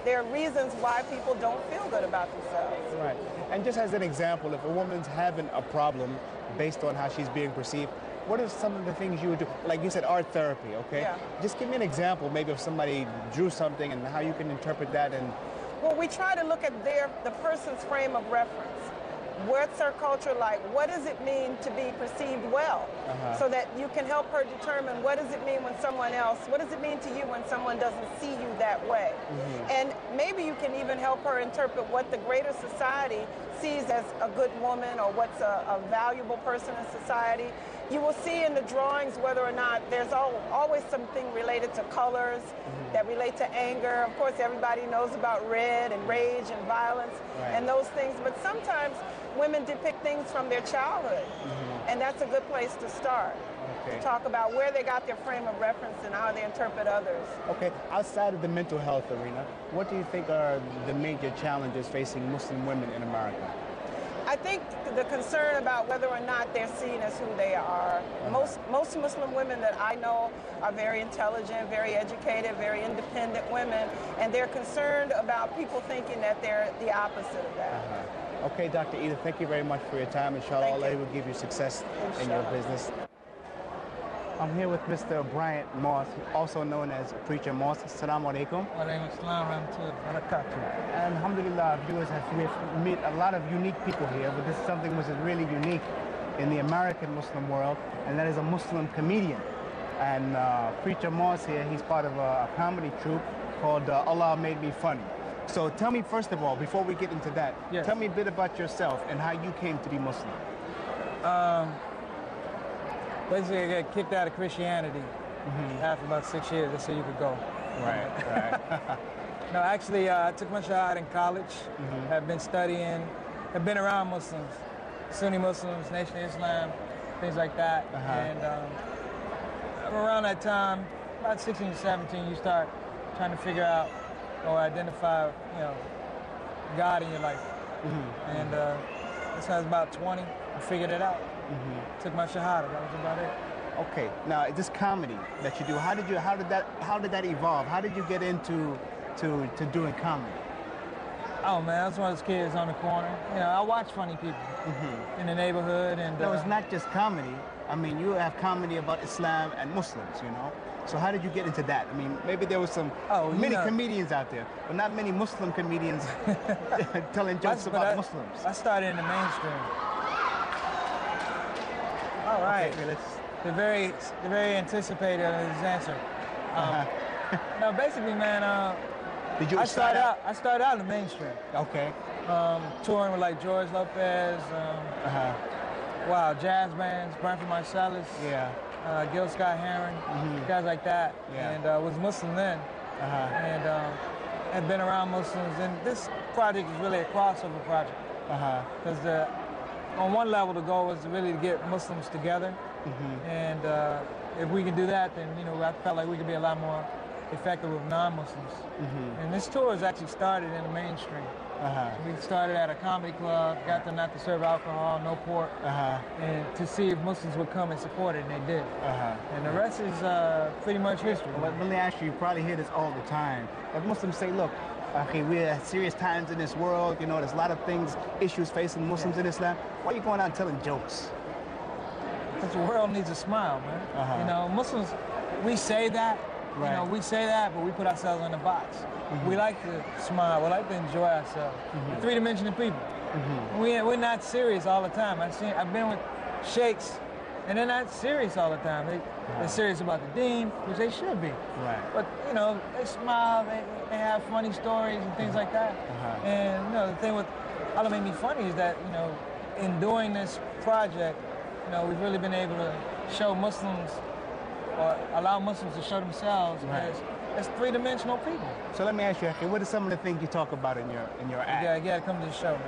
there are reasons why people don't feel good about themselves. Right. And just as an example, if a woman's having a problem based on how she's being perceived, what are some of the things you would do? Like you said, art therapy, okay? Yeah. Just give me an example, maybe if somebody drew something and how you can interpret that. And well, we try to look at the person's frame of reference. What's her culture like? What does it mean to be perceived well? So that you can help her determine what does it mean when someone else, what does it mean to you when someone doesn't see you that way? And maybe you can even help her interpret what the greater society sees as a good woman or what's a valuable person in society. You will see in the drawings whether or not there's always something related to colors that relate to anger. Of course, everybody knows about red and rage and violence and those things, but sometimes women depict things from their childhood, and that's a good place to start. To talk about where they got their frame of reference and how they interpret others. Okay, outside of the mental health arena, what do you think are the major challenges facing Muslim women in America? I think the concern about whether or not they're seen as who they are. Most Muslim women that I know are very intelligent, very educated, very independent women, and they're concerned about people thinking that they're the opposite of that. Okay, Dr. Ida, thank you very much for your time. Inshallah, Allah will give you success in your business. I'm here with Mr. Bryant Moss, also known as Preacher Moss. Assalamu alaikum. Wa alaikum assalam wa rahmatullahi wa barakatuh. And alhamdulillah, viewers, we've met a lot of unique people here, but this is something which is really unique in the American Muslim world, and that is a Muslim comedian. And Preacher Moss here, he's part of a comedy troupe called Allah Made Me Funny. So tell me, first of all, before we get into that, tell me a bit about yourself and how you came to be Muslim. Basically, I got kicked out of Christianity after about 6 years. They said you could go. Right. No, actually, I took my shahada in college. Have been studying, have been around Muslims, Sunni Muslims, Nation of Islam, things like that. And around that time, about 16 to 17, you start trying to figure out or identify, God in your life. And that's when I was about 20. I figured it out. Took my shahada. That was about it. Okay. Now, this comedy that you do, how did that evolve? How did you get into doing comedy? Oh man, I was one of those kids on the corner. I watch funny people in the neighborhood, and no, it's not just comedy. I mean, you have comedy about Islam and Muslims, So how did you get into that? I mean, maybe there was many comedians out there, but not many Muslim comedians telling jokes about Muslims. I started in the mainstream. All right. Okay, they're very anticipated of his answer. No, basically, man. I started out in the mainstream. Okay. Touring with like George Lopez. Wow, jazz bands, Branford Marsalis. Gil Scott Heron, guys like that. And was Muslim then. And had been around Muslims. And this project is really a crossover project. Because on one level, the goal was really to get Muslims together. And if we can do that, then, I felt like we could be a lot more effective with non-Muslims. And this tour has actually started in the mainstream. So we started at a comedy club, got them not to serve alcohol, no pork, and to see if Muslims would come and support it, and they did. And the rest is pretty much history. Well, let me ask you probably hear this all the time. If Muslims say, look, okay, we're at serious times in this world, there's a lot of issues facing Muslims in Islam. Why are you going out telling jokes? Because the world needs a smile, man. Muslims, we say that, we say that, but we put ourselves in a box. We like to smile, we like to enjoy ourselves. We're three-dimensional people. We're not serious all the time. I've been with sheikhs, and they're not serious all the time. They're serious about the deen, which they should be. But, they smile, they have funny stories and things like that. And, the thing with Allah Made Me Funny is that, in doing this project, we've really been able to show Muslims, or allow Muslims to show themselves as three-dimensional people. So let me ask you, what are some of the things you talk about in your act? You gotta come to the show.